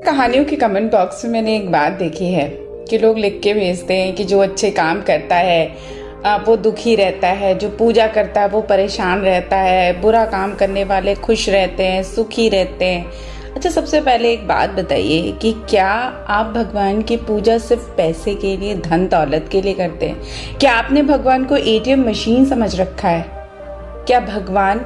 कहानियों के comment box में मैंने एक बात देखी है कि लोग लिख के भेजते हैं कि जो अच्छे काम करता है वो दुखी रहता है, जो पूजा करता है वो परेशान रहता है, बुरा काम करने वाले खुश रहते हैं, सुखी रहते हैं। अच्छा, सबसे पहले एक बात बताइए कि क्या आप भगवान की पूजा सिर्फ पैसे के लिए, धन दौलत के लिए करते हैं? क्या आपने भगवान को एटीएम मशीन समझ रखा है? क्या भगवान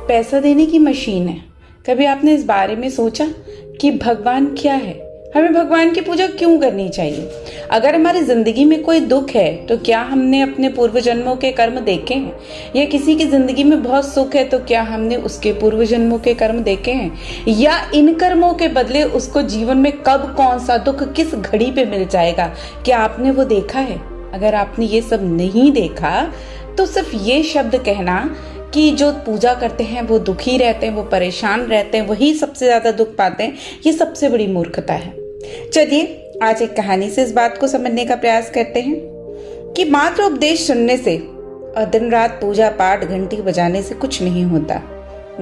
पैसा देने की मशीन है? कभी आपने इस बारे में सोचा कि भगवान क्या है? हमें भगवान की पूजा क्यों करनी चाहिए? अगर हमारी जिंदगी में कोई दुख है तो क्या हमने अपने पूर्व जन्मों के कर्म देखे हैं? या किसी की जिंदगी में बहुत सुख है तो क्या हमने उसके पूर्व जन्मों के कर्म देखे हैं? या इन कर्मों के बदले उसको जीवन में कब कौन सा दुख किस घड़ी पे मिल जाएगा, क्या आपने वो देखा है? अगर आपने ये सब नहीं देखा तो सिर्फ ये शब्द कहना कि जो पूजा करते हैं वो दुखी रहते हैं, वो परेशान रहते हैं, वही सबसे ज्यादा दुख पाते हैं, ये सबसे बड़ी मूर्खता है। चलिए आज एक कहानी से इस बात को समझने का प्रयास करते हैं कि मात्र उपदेश सुनने से और दिन रात पूजा पाठ घंटी बजाने से कुछ नहीं होता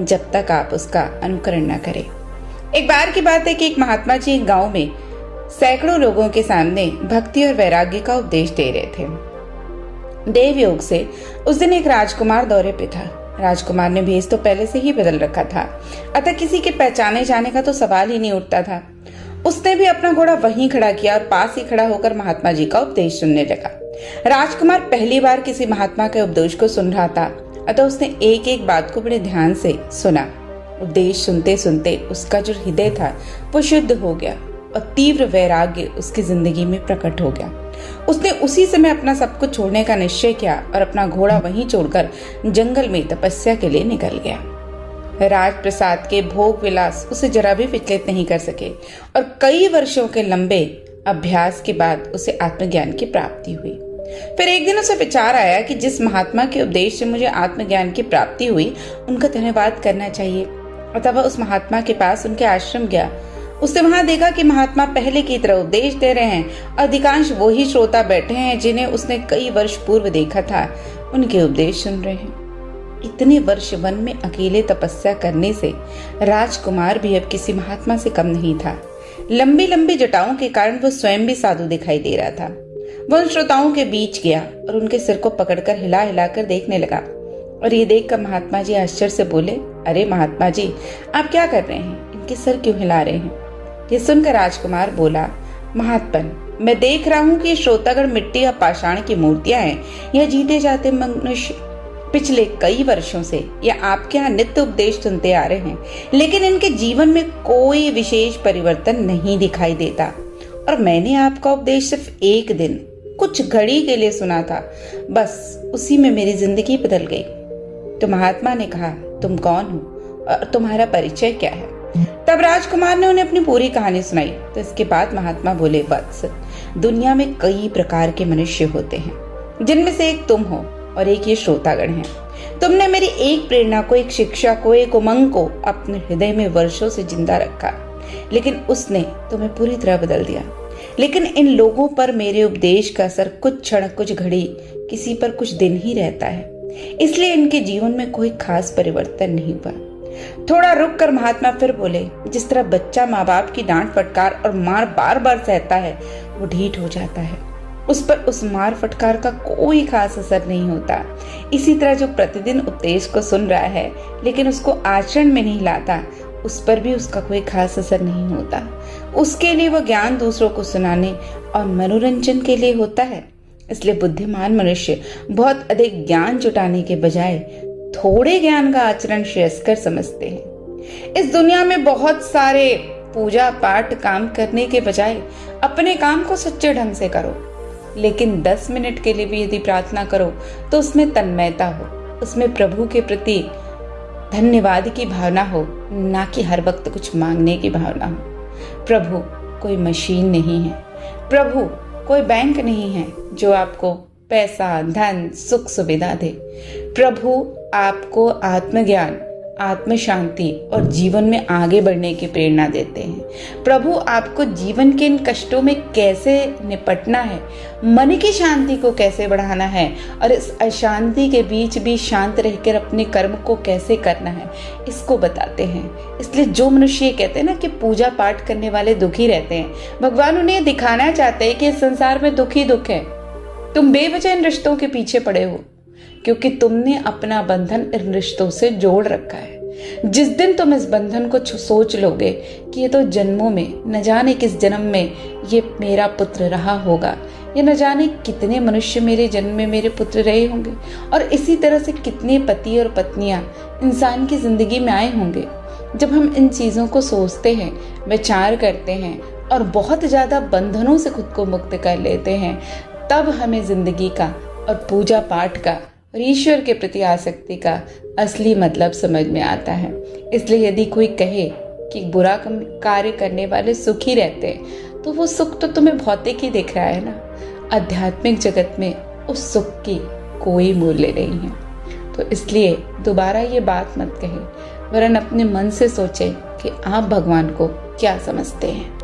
जब तक आप उसका अनुकरण न करें। एक बार की बात है कि एक महात्मा जी एक गांव में सैकड़ों लोगों के सामने भक्ति और वैराग्य का उपदेश दे रहे थे। देव योग से उस दिन एक राजकुमार दौरे पे था। राजकुमार ने भेष तो पहले से ही बदल रखा था, अतः किसी के पहचाने जाने का तो सवाल ही नहीं उठता था। उसने भी अपना घोड़ा वहीं खड़ा किया और पास ही खड़ा होकर महात्मा जी का उपदेश सुनने लगा। राजकुमार पहली बार किसी महात्मा के उपदेश को सुन रहा था, अतः उसने एक एक बात को बड़े ध्यान से सुना। उपदेश सुनते सुनते उसका जो हृदय था वो शुद्ध हो गया और तीव्र वैराग्य उसकी जिंदगी में प्रकट हो गया। उसने उसी समय अपना सब कुछ छोड़ने का निश्चय किया और अपना घोड़ा वहीं छोड़कर जंगल में तपस्या के लिए निकल गया। राजप्रसाद के भोग विलास उसे जरा भी विचलित नहीं कर सके और कई वर्षों के लंबे अभ्यास के बाद उसे आत्मज्ञान की प्राप्ति हुई। फिर एक दिन उसे विचार आया कि जिस महात्मा के उपदेश से मुझे आत्मज्ञान की प्राप्ति हुई उनका धन्यवाद करना चाहिए। अतः वह उस महात्मा के पास उनके आश्रम गया। उसने वहां देखा कि महात्मा पहले की तरह उपदेश दे रहे हैं। अधिकांश वही श्रोता बैठे हैं जिन्हें उसने कई वर्ष पूर्व देखा था, उनके उपदेश सुन रहे हैं। इतने वर्ष वन में अकेले तपस्या करने से राजकुमार भी अब किसी महात्मा से कम नहीं था। लंबी लंबी जटाओं के कारण वह स्वयं भी साधु दिखाई दे रहा था। वह उन श्रोताओं के बीच गया और उनके सिर को पकड़कर हिला हिलाकर देखने लगा। और ये देखकर महात्मा जी आश्चर्य से बोले, अरे महात्मा जी, आप क्या कर रहे हैं? इनके सिर क्यों हिला रहे हैं? ये सुनकर राजकुमार बोला, महात्मन, मैं देख रहा हूँ कि श्रोतागण मिट्टी या पाषाण की मूर्तियां हैं। यह जीते जाते मनुष्य पिछले कई वर्षों से या आपके यहाँ नित्य उपदेश सुनते आ रहे हैं, लेकिन इनके जीवन में कोई विशेष परिवर्तन नहीं दिखाई देता। और मैंने आपका उपदेश सिर्फ एक दिन कुछ घड़ी के लिए सुना था, बस उसी में मेरी जिंदगी बदल गई। तो महात्मा ने कहा, तुम कौन हो और तुम्हारा परिचय क्या है? तब राजकुमार ने उन्हें अपनी पूरी कहानी सुनाई। तो इसके बाद महात्मा बोले, वत्स, दुनिया में कई प्रकार के मनुष्य होते हैं, जिनमें से एक तुम हो और एक ये श्रोतागण है। तुमने मेरी एक प्रेरणा को, एक शिक्षा को, एक उमंग को अपने हृदय में वर्षों से जिंदा रखा, लेकिन उसने तुम्हें पूरी तरह बदल दिया। लेकिन इन लोगों पर मेरे उपदेश का असर कुछ क्षण, कुछ घड़ी, किसी पर कुछ दिन ही रहता है, इसलिए इनके जीवन में कोई खास परिवर्तन नहीं हुआ। थोड़ा रुक कर महात्मा फिर बोले, जिस तरह बच्चा माँ बाप की डांट फटकार और मार बार बार सहता है, वो ढीठ हो जाता है, उस पर उस मार फटकार का कोई खास असर नहीं होता। इसी तरह जो प्रतिदिन उपदेश को सुन रहा है लेकिन उसको आचरण में नहीं लाता, उस पर भी उसका कोई खास असर नहीं होता। उसके लिए वो ज्ञान दूसरों को सुनाने और मनोरंजन के लिए होता है। इसलिए बुद्धिमान मनुष्य बहुत अधिक ज्ञान जुटाने के बजाय थोड़े ज्ञान का आचरण श्रेयस्कर समझते हैं। इस दुनिया में बहुत सारे पूजा पाठ काम करने के बजाय अपने काम को सच्चे ढंग से करो, लेकिन 10 मिनट के लिए भी यदि प्रार्थना करो तो उसमें तन्मयता हो, उसमें प्रभु के प्रति धन्यवाद की भावना हो, ना कि हर वक्त कुछ मांगने की भावना हो। प्रभु कोई मशीन नहीं है, प्रभु कोई बैंक नहीं है जो आपको पैसा, धन, सुख सुविधा दे। प्रभु आपको आत्मज्ञान, आत्म शांति और जीवन में आगे बढ़ने की प्रेरणा देते हैं। प्रभु आपको जीवन के इन कष्टों में कैसे निपटना है, मन की शांति को कैसे बढ़ाना है और इस अशांति के बीच भी शांत रहकर अपने कर्म को कैसे करना है, इसको बताते हैं। इसलिए जो मनुष्य ये कहते हैं ना कि पूजा पाठ करने वाले दुखी रहते हैं, भगवान उन्हें दिखाना चाहते हैं कि इस संसार में दुख ही दुख है। तुम बेवजह इन रिश्तों के पीछे पड़े हो क्योंकि तुमने अपना बंधन इन रिश्तों से जोड़ रखा है। जिस दिन तुम इस बंधन को सोच लोगे कि ये तो जन्मों में, न जाने किस जन्म में ये मेरा पुत्र रहा होगा, ये न जाने कितने मनुष्य मेरे जन्म में मेरे पुत्र रहे होंगे, और इसी तरह से कितने पति और पत्नियां इंसान की जिंदगी में आए होंगे। जब हम इन चीज़ों को सोचते हैं, विचार करते हैं और बहुत ज़्यादा बंधनों से खुद को मुक्त कर लेते हैं, तब हमें जिंदगी का और पूजा पाठ का और ईश्वर के प्रति आसक्ति का असली मतलब समझ में आता है। इसलिए यदि कोई कहे कि बुरा कार्य करने वाले सुखी रहते हैं, तो वो सुख तो तुम्हें भौतिक ही दिख रहा है ना। आध्यात्मिक जगत में उस सुख की कोई मूल्य नहीं है। तो इसलिए दोबारा ये बात मत कहे, वरन अपने मन से सोचें कि आप भगवान को क्या समझते हैं।